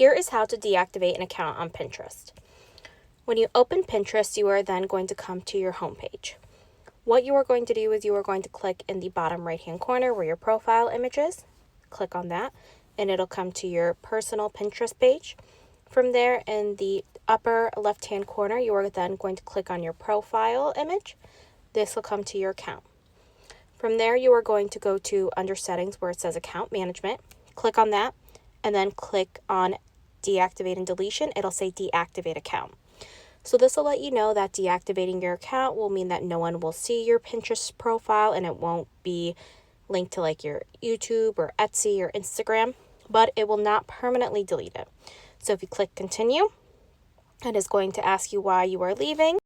Here is how to deactivate an account on Pinterest. When you open Pinterest, you are then going to come to your homepage. What you are going to do is you are going to click in the bottom right-hand corner where your profile image is. Click on that, and it'll come to your personal Pinterest page. From there, in the upper left-hand corner, you are then going to click on your profile image. This will come to your account. From there, you are going to go to under settings where it says account management. Click on that, and then click on deactivate and deletion. It'll say deactivate account. So this will let you know that deactivating your account will mean that no one will see your Pinterest profile and it won't be linked to like your YouTube or Etsy or Instagram, but it will not permanently delete it. So if you click continue, it is going to ask you why you are leaving.